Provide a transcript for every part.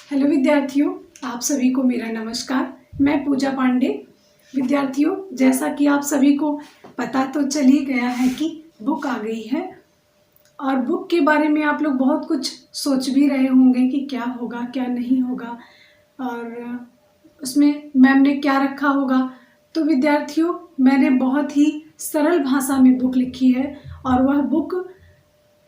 Hello विद्यार्थियों, आप सभी को मेरा नमस्कार। मैं पूजा पांडे। विद्यार्थियों, जैसा कि आप सभी को पता तो चल ही गया है कि बुक आ गई है और बुक के बारे में आप लोग बहुत कुछ सोच भी रहे होंगे कि क्या होगा क्या नहीं होगा और उसमें मैम ने क्या रखा होगा। तो विद्यार्थियों, मैंने बहुत ही सरल भाषा में बुक लिखी है और वह बुक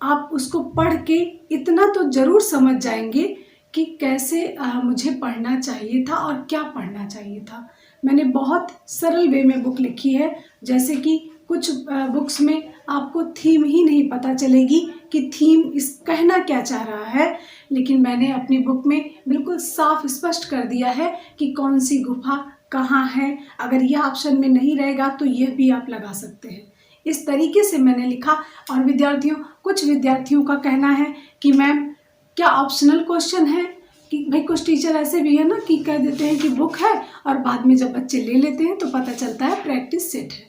आप उसको पढ़ के इतना तो ज़रूर समझ जाएंगे कि कैसे मुझे पढ़ना चाहिए था और क्या पढ़ना चाहिए था। मैंने बहुत सरल वे में बुक लिखी है। जैसे कि कुछ बुक्स में आपको थीम ही नहीं पता चलेगी कि थीम इस कहना क्या चाह रहा है, लेकिन मैंने अपनी बुक में बिल्कुल साफ स्पष्ट कर दिया है कि कौन सी गुफा कहाँ है। अगर यह ऑप्शन में नहीं रहेगा तो यह भी आप लगा सकते हैं। इस तरीके से मैंने लिखा। और विद्यार्थियों, कुछ विद्यार्थियों का कहना है कि मैम क्या ऑप्शनल क्वेश्चन है, कि भाई कुछ टीचर ऐसे भी है ना कि कह देते हैं कि बुक है और बाद में जब बच्चे ले लेते हैं तो पता चलता है प्रैक्टिस सेट है।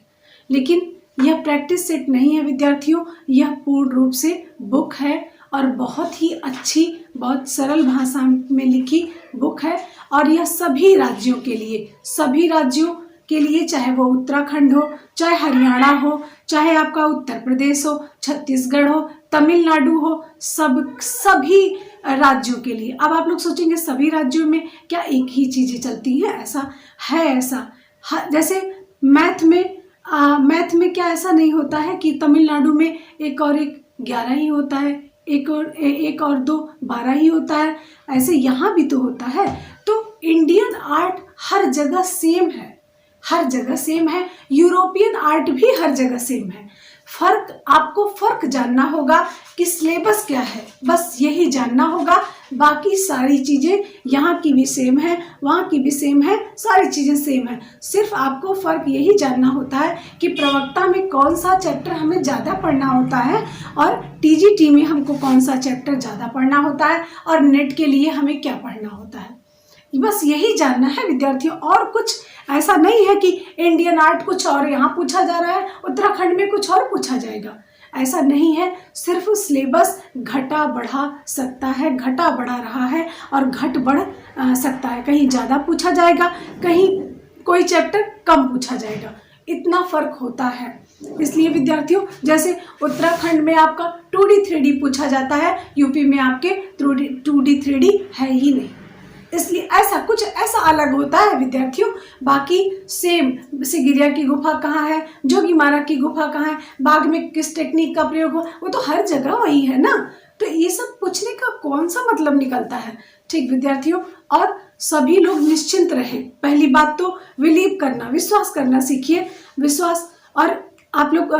लेकिन यह प्रैक्टिस सेट नहीं है विद्यार्थियों, यह पूर्ण रूप से बुक है और बहुत ही अच्छी, बहुत सरल भाषा में लिखी बुक है। और यह सभी राज्यों के लिए, चाहे वो उत्तराखंड हो, चाहे हरियाणा हो, चाहे आपका उत्तर प्रदेश हो, छत्तीसगढ़ हो, तमिलनाडु हो, सभी राज्यों के लिए। अब आप लोग सोचेंगे सभी राज्यों में क्या एक ही चीज़ें चलती हैं? ऐसा है, जैसे मैथ में क्या ऐसा नहीं होता है कि तमिलनाडु में एक और एक 11 ही होता है, एक और 2 12 ही होता है। ऐसे यहाँ भी तो होता है। तो इंडियन आर्ट हर जगह सेम है, यूरोपियन आर्ट भी हर जगह सेम है। आपको फर्क जानना होगा कि सिलेबस क्या है, बस यही जानना होगा। बाकी सारी चीज़ें यहाँ की भी सेम है, वहाँ की भी सेम है, सारी चीज़ें सेम है। सिर्फ आपको फ़र्क यही जानना होता है कि प्रवक्ता में कौन सा चैप्टर हमें ज़्यादा पढ़ना होता है और टीजीटी में हमको कौन सा चैप्टर ज़्यादा पढ़ना होता है और नेट के लिए हमें क्या पढ़ना होता है। बस यही जानना है विद्यार्थियों। और कुछ ऐसा नहीं है कि इंडियन आर्ट कुछ और यहाँ पूछा जा रहा है, उत्तराखंड में कुछ और पूछा जाएगा, ऐसा नहीं है। सिर्फ सिलेबस घटा बढ़ा सकता है, घटा बढ़ा रहा है और घट बढ़ सकता है। कहीं ज़्यादा पूछा जाएगा, कहीं कोई चैप्टर कम पूछा जाएगा, इतना फर्क होता है। इसलिए विद्यार्थियों, जैसे उत्तराखंड में आपका 2D 3D पूछा जाता है, यूपी में आपके 2D 3D है ही नहीं। इसलिए ऐसा अलग होता है विद्यार्थियों। बाकी सेम, सिगिरिया की गुफा कहाँ है, जोगीमारा की गुफा कहाँ है, बाघ में किस टेक्निक का प्रयोग हो, वो तो हर जगह वही है ना। तो ये सब पूछने का कौन सा मतलब निकलता है? ठीक विद्यार्थियों, और सभी लोग निश्चिंत रहें। पहली बात तो बिलीव करना, विश्वास करना सीखिए। विश्वास। और आप लोग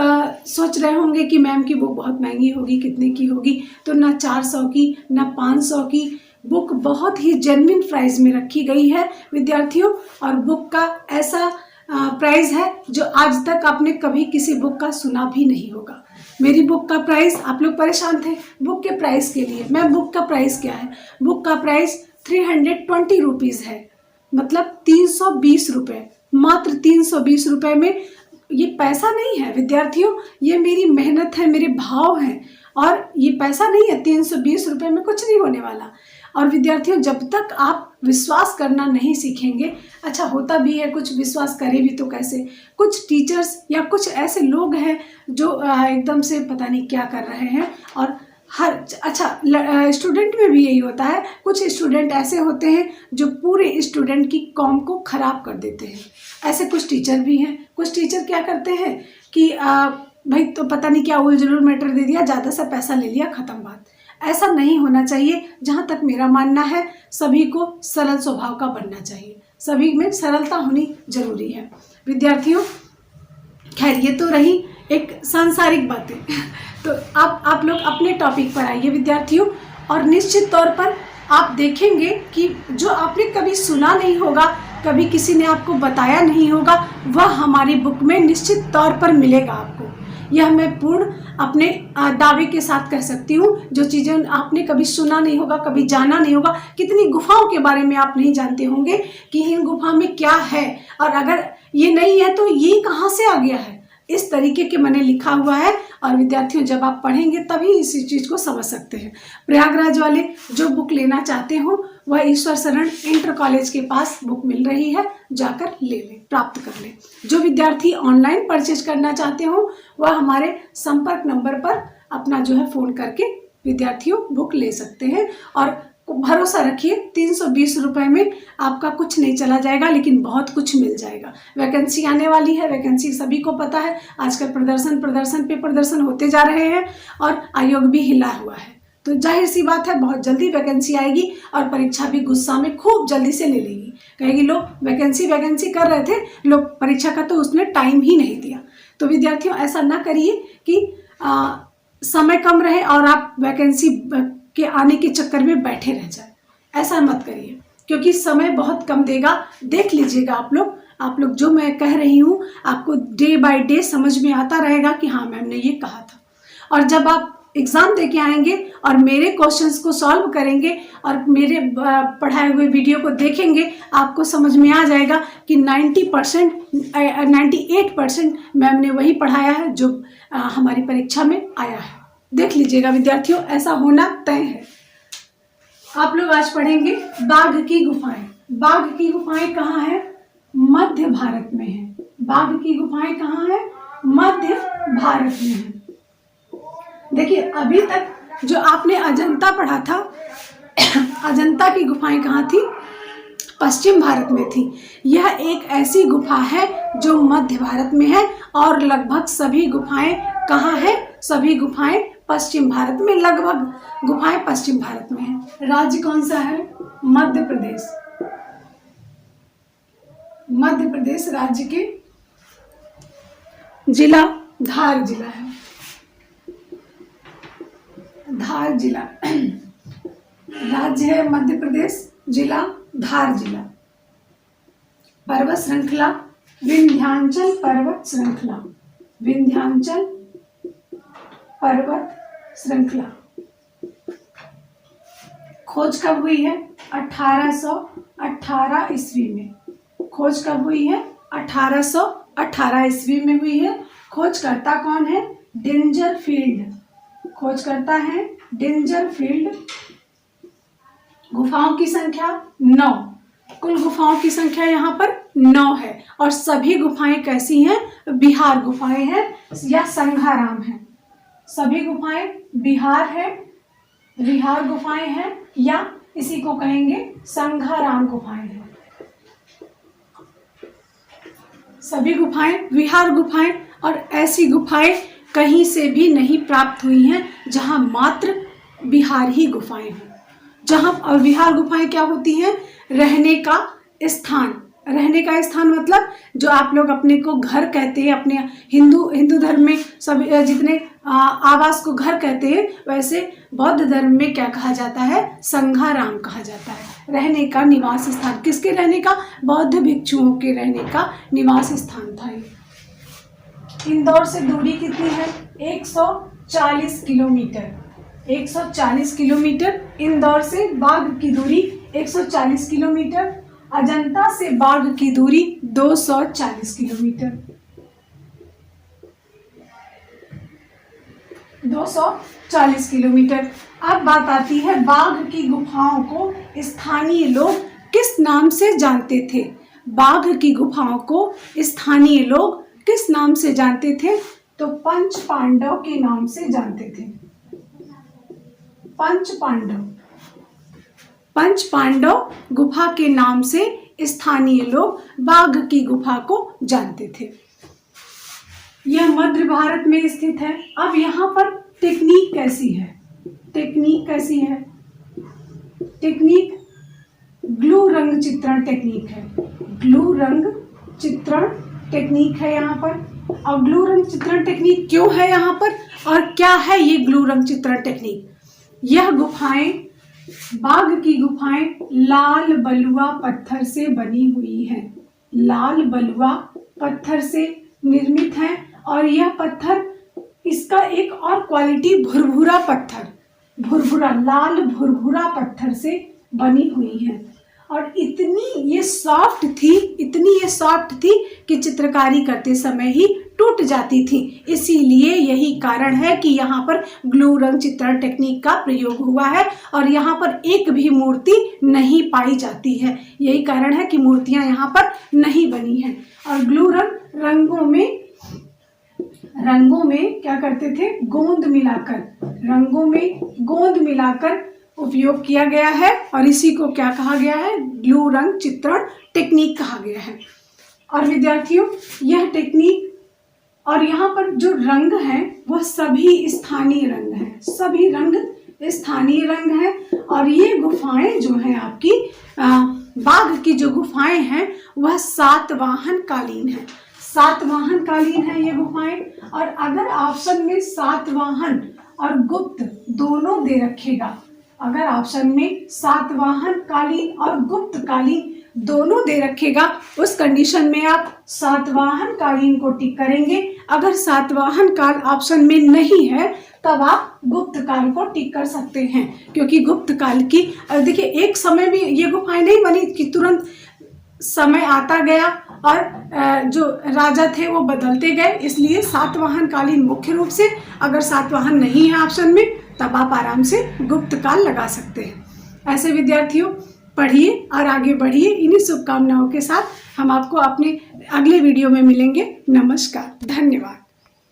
सोच रहे होंगे कि मैम की बुक बहुत महंगी होगी, कितने की होगी? तो ना 400 की ना 500 की, बुक बहुत ही जेन्युइन प्राइस में रखी गई है विद्यार्थियों। और बुक का ऐसा प्राइस है जो आज तक आपने कभी किसी बुक का सुना भी नहीं होगा। मेरी बुक का प्राइस, आप लोग परेशान थे बुक के प्राइस के लिए। मैं बुक का प्राइस क्या है, बुक का प्राइस 320 रुपीज़ है, मतलब 320 रुपये, मात्र 320 रुपये में। ये पैसा नहीं है विद्यार्थियों, ये मेरी मेहनत है, मेरे भाव हैं, और ये पैसा नहीं है। 320 रुपये में कुछ नहीं होने वाला। और विद्यार्थियों, जब तक आप विश्वास करना नहीं सीखेंगे, अच्छा होता भी है कुछ विश्वास करें भी तो कैसे, कुछ टीचर्स या कुछ ऐसे लोग हैं जो एकदम से पता नहीं क्या कर रहे हैं। और स्टूडेंट में भी यही होता है। कुछ स्टूडेंट ऐसे होते हैं जो पूरे स्टूडेंट की कॉम को खराब कर देते हैं। ऐसे कुछ टीचर भी हैं। कुछ टीचर क्या करते हैं कि भाई तो पता नहीं क्या उलझुल मैटर दे दिया, ज़्यादा सा पैसा ले लिया, ख़त्म बात। ऐसा नहीं होना चाहिए। जहाँ तक मेरा मानना है, सभी को सरल स्वभाव का बनना चाहिए, सभी में सरलता होनी जरूरी है विद्यार्थियों। खैर, ये तो रही एक सांसारिक बातें। तो आप लोग अपने टॉपिक पर आइए विद्यार्थियों। और निश्चित तौर पर आप देखेंगे कि जो आपने कभी सुना नहीं होगा, कभी किसी ने आपको बताया नहीं होगा, वह हमारी बुक में निश्चित तौर पर मिलेगा आपको। यह मैं पूर्ण अपने दावे के साथ कह सकती हूँ। जो चीज़ें आपने कभी सुना नहीं होगा, कभी जाना नहीं होगा, कितनी गुफाओं के बारे में आप नहीं जानते होंगे कि इन गुफा में क्या है, और अगर ये नहीं है तो ये कहाँ से आ गया है, इस तरीके के मैंने लिखा हुआ है, और विद्यार्थियों जब आप पढ़ेंगे तभी इसी चीज़ को समझ सकते हैं। प्रयागराज वाले जो बुक लेना चाहते हो वह ईश्वर शरण इंटर कॉलेज के पास बुक मिल रही है, जाकर ले लें, प्राप्त कर लें। जो विद्यार्थी ऑनलाइन परचेज करना चाहते हो वह हमारे संपर्क नंबर पर अपना जो है फ़ोन करके विद्यार्थियों बुक ले सकते हैं। और भरोसा रखिए 320 रुपये में आपका कुछ नहीं चला जाएगा, लेकिन बहुत कुछ मिल जाएगा। वैकेंसी आने वाली है, वैकेंसी सभी को पता है, आजकल प्रदर्शन पे प्रदर्शन होते जा रहे हैं और आयोग भी हिला हुआ है, तो जाहिर सी बात है बहुत जल्दी वैकेंसी आएगी और परीक्षा भी गुस्सा में खूब जल्दी से ले लेगी। कहेगी लोग वैकेंसी कर रहे थे, लोग परीक्षा का तो उसने टाइम ही नहीं दिया। तो विद्यार्थियों ऐसा ना करिए कि समय कम रहे और आप वैकेंसी के आने के चक्कर में बैठे रह जाए, ऐसा मत करिए, क्योंकि समय बहुत कम देगा। देख लीजिएगा आप लोग जो मैं कह रही हूँ आपको डे बाय डे समझ में आता रहेगा कि हाँ मैम ने ये कहा था। और जब आप एग्ज़ाम दे के आएंगे और मेरे क्वेश्चंस को सॉल्व करेंगे और मेरे पढ़ाए हुए वीडियो को देखेंगे, आपको समझ में आ जाएगा कि 98% मैम ने वही पढ़ाया है जो हमारी परीक्षा में आया है। देख लीजिएगा विद्यार्थियों, ऐसा होना तय है। आप लोग आज पढ़ेंगे बाघ की गुफाएं। बाघ की गुफाएं कहाँ है? मध्य भारत में है। बाघ की गुफाएं कहाँ है? मध्य भारत में है। देखिए अभी तक जो आपने अजंता पढ़ा था, अजंता की गुफाएं कहाँ थी? पश्चिम भारत में थी। यह एक ऐसी गुफा है जो मध्य भारत में है और लगभग सभी गुफाएं कहाँ है? सभी गुफाएं पश्चिम भारत में, लगभग गुफाएं पश्चिम भारत में है। राज्य कौन सा है? मध्य प्रदेश। मध्य प्रदेश राज्य के जिला धार जिला है। धार जिला राज्य है मध्य प्रदेश, जिला धार जिला। पर्वत श्रृंखला विंध्याचल पर्वत श्रृंखला। विंध्याचल पर्वत श्रृंखला। खोज कब हुई है? 1818 ईस्वी में। खोज कब हुई है? 1818 ईस्वी में हुई है। खोजकर्ता कौन है? डेंजरफील्ड। खोजकर्ता है डेंजरफील्ड। गुफाओं की संख्या 9। कुल गुफाओं की संख्या यहाँ पर 9 है और सभी गुफाएं कैसी हैं? बिहार गुफाएं हैं या संघाराम है। सभी गुफाएं बिहार है, बिहार गुफाएं हैं या इसी को कहेंगे संघाराम गुफाएं हैं। सभी गुफाएं बिहार गुफाएं, और ऐसी गुफाएं कहीं से भी नहीं प्राप्त हुई हैं जहां मात्र बिहार ही गुफाएं हों। जहां और बिहार गुफाएं क्या होती हैं? रहने का स्थान। रहने का स्थान मतलब जो आप लोग अपने को घर कहते हैं, अपने हिंदू धर्म में सब जितने आवास को घर कहते हैं, वैसे बौद्ध धर्म में क्या कहा जाता है? संघाराम कहा जाता है। रहने का निवास स्थान। किसके रहने का? बौद्ध भिक्षुओं के रहने का निवास स्थान था ये। इंदौर से दूरी कितनी है? 140 किलोमीटर। 140 किलोमीटर इंदौर से बाघ की दूरी 140 किलोमीटर। अजंता से बाघ की दूरी 240 किलोमीटर। 240 किलोमीटर। अब बात आती है बाघ की गुफाओं को स्थानीय लोग किस नाम से जानते थे? बाघ की गुफाओं को स्थानीय लोग किस नाम से जानते थे? तो पंच पांडव के नाम से जानते थे। पंच पांडव। पंच पांडव गुफा के नाम से स्थानीय लोग बाघ की गुफा को जानते थे। यह मध्य भारत में स्थित है। अब यहाँ पर टेक्निक कैसी है? टेक्निक कैसी है? टेक्निक ग्लू रंग चित्रण टेक्निक है। ग्लू रंग चित्रण टेक्निक है यहाँ पर। और ग्लू रंग चित्रण टेक्निक क्यों है यहाँ पर और क्या है ये ग्लू रंग चित्रण टेक्निक? यह गुफाएं, बाघ की गुफाएं लाल बलुआ पत्थर से बनी हुई हैं। लाल बलुआ पत्थर से निर्मित है और यह पत्थर, इसका एक और क्वालिटी भुरभुरा पत्थर, भुरभुरा लाल भुरभुरा पत्थर से बनी हुई है। और इतनी ये सॉफ्ट थी कि चित्रकारी करते समय ही टूट जाती थी। इसीलिए यही कारण है कि यहाँ पर ग्लू रंग चित्रण टेक्निक का प्रयोग हुआ है और यहाँ पर एक भी मूर्ति नहीं पाई जाती है। यही कारण है कि मूर्तियां यहाँ पर नहीं बनी हैं। और ग्लू रंगों में क्या करते थे, रंगों में गोंद मिलाकर उपयोग किया गया है और इसी को क्या कहा गया है, ग्लू रंग चित्रण टेक्निक कहा गया है। और विद्यार्थियों, यह टेक्निक और यहाँ पर जो रंग है वह सभी स्थानीय रंग हैं और ये गुफाएं जो हैं आपकी बाघ की जो गुफाएं हैं वह सातवाहन कालीन है ये गुफाएं। और अगर ऑप्शन में सातवाहन और गुप्त दोनों दे रखेगा, अगर ऑप्शन में सातवाहन कालीन और गुप्त कालीन दोनों दे रखेगा, उस कंडीशन में आप सातवाहन कालीन को टिक करेंगे। अगर सातवाहन काल ऑप्शन में नहीं है तब आप गुप्त काल को टिक कर सकते हैं, क्योंकि गुप्त काल की देखिए एक समय भी ये गुफाएं नहीं बनी कि तुरंत समय आता गया और जो राजा थे वो बदलते गए, इसलिए सातवाहन कालीन मुख्य रूप से। अगर सातवाहन नहीं है ऑप्शन में तब आप आराम से गुप्त काल लगा सकते हैं। ऐसे विद्यार्थियों पढ़िए और आगे बढ़िए। इन्हीं शुभकामनाओं के साथ हम आपको अपने अगले वीडियो में मिलेंगे। नमस्कार, धन्यवाद।